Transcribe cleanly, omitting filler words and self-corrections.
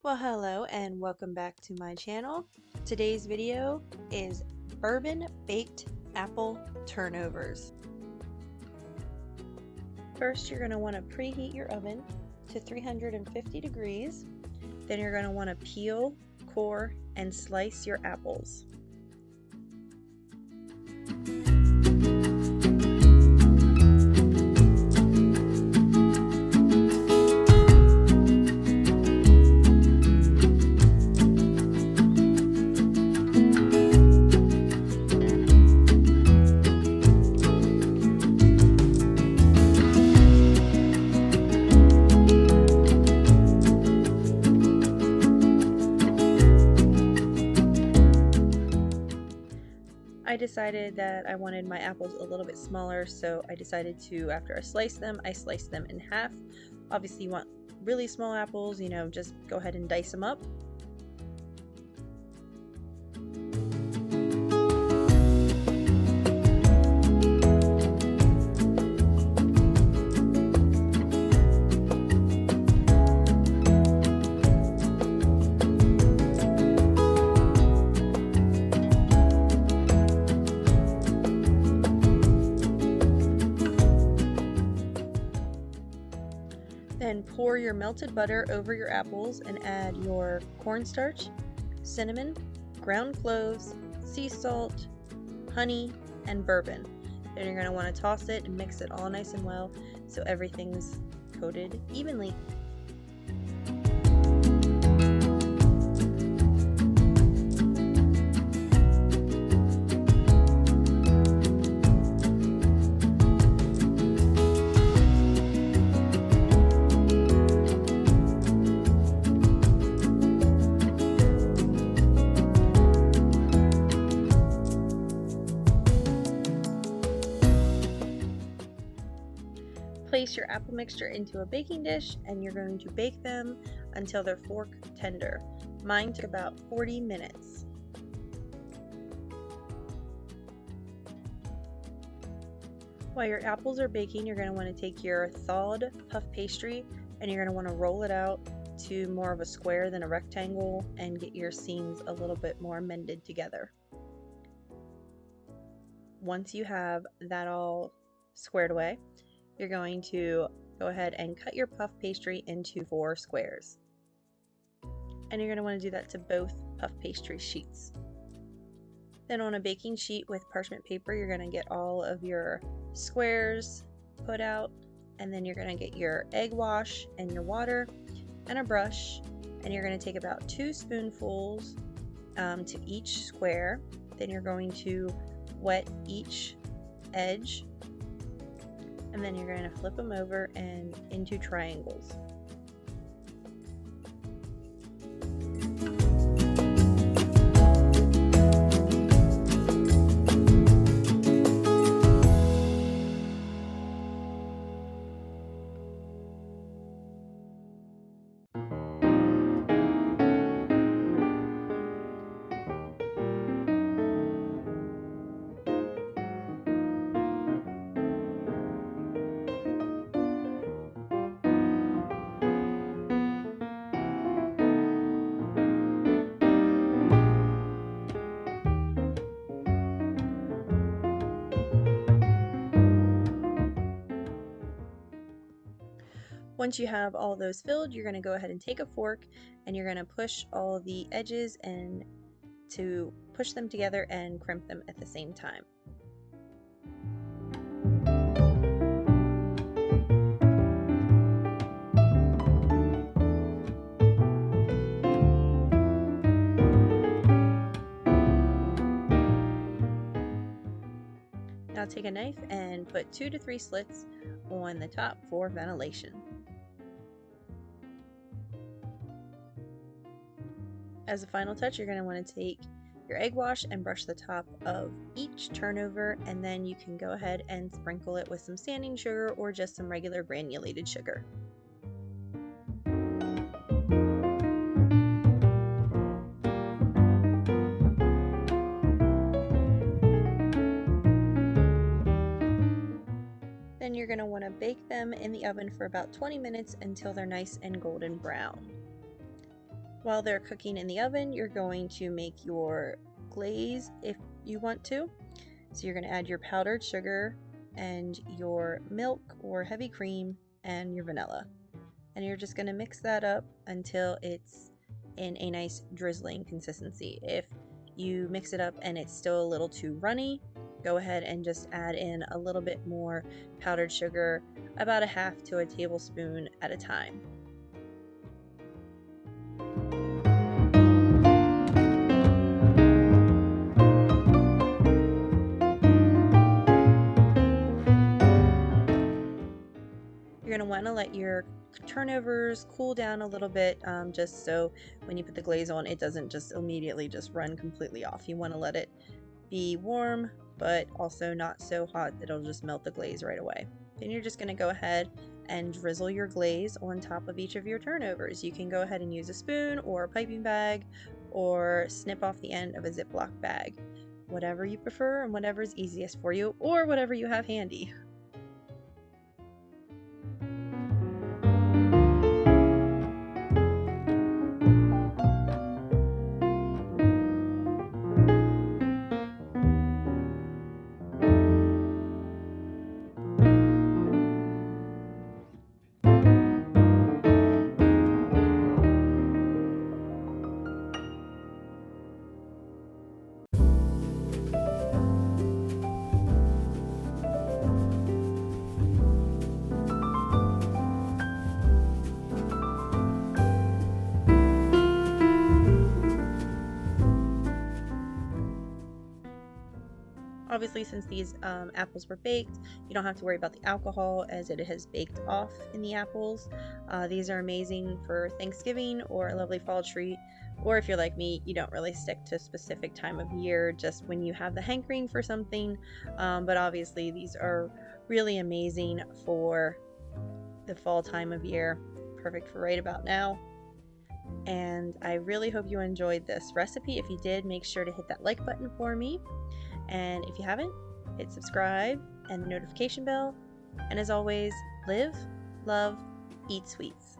Well, hello and welcome back to my channel. Today's video is bourbon baked apple turnovers. First, you're going to want to preheat your oven to 350 degrees. Then you're going to want to peel, core, and slice your apples. I decided that I wanted my apples a little bit smaller, so I decided to, after I sliced them in half. Obviously you want really small apples, just go ahead and dice them up. Then pour your melted butter over your apples and add your cornstarch, cinnamon, ground cloves, sea salt, honey, and bourbon. Then you're going to want to toss it and mix it all nice and well so everything's coated evenly. Place your apple mixture into a baking dish and you're going to bake them until they're fork tender. Mine took about 40 minutes. While your apples are baking, you're going to want to take your thawed puff pastry and you're going to want to roll it out to more of a square than a rectangle and get your seams a little bit more mended together. Once you have that all squared away, you're going to go ahead and cut your puff pastry into 4 squares. And you're going to want to do that to both puff pastry sheets. Then on a baking sheet with parchment paper, you're going to get all of your squares put out, and then you're going to get your egg wash and your water and a brush, and you're going to take about 2 spoonfuls to each square. Then you're going to wet each edge, and then you're going to flip them over and into triangles. Once you have all those filled, you're going to go ahead and take a fork and you're going to push all the edges and to push them together and crimp them at the same time. Now take a knife and put 2 to 3 slits on the top for ventilation. As a final touch, you're going to want to take your egg wash and brush the top of each turnover, and then you can go ahead and sprinkle it with some sanding sugar or just some regular granulated sugar. Then you're going to want to bake them in the oven for about 20 minutes until they're nice and golden brown. While they're cooking in the oven, you're going to make your glaze if you want to. So you're going to add your powdered sugar and your milk or heavy cream and your vanilla. And you're just going to mix that up until it's in a nice drizzling consistency. If you mix it up and it's still a little too runny, go ahead and just add in a little bit more powdered sugar, about a half to a tablespoon at a time. You're going to want to let your turnovers cool down a little bit, just so when you put the glaze on, it doesn't just immediately just run completely off. You want to let it be warm, but also not so hot that it'll just melt the glaze right away. Then you're just going to go ahead and drizzle your glaze on top of each of your turnovers. You can go ahead and use a spoon or a piping bag or snip off the end of a Ziploc bag. Whatever you prefer and whatever is easiest for you, or whatever you have handy. Obviously, since these apples were baked, you don't have to worry about the alcohol as it has baked off in the apples. These are amazing for Thanksgiving or a lovely fall treat. Or if you're like me, you don't really stick to a specific time of year, just when you have the hankering for something. But obviously, these are really amazing for the fall time of year. Perfect for right about now. And I really hope you enjoyed this recipe. If you did, make sure to hit that like button for me. And if you haven't, hit subscribe and the notification bell. And as always, live, love, eat sweets.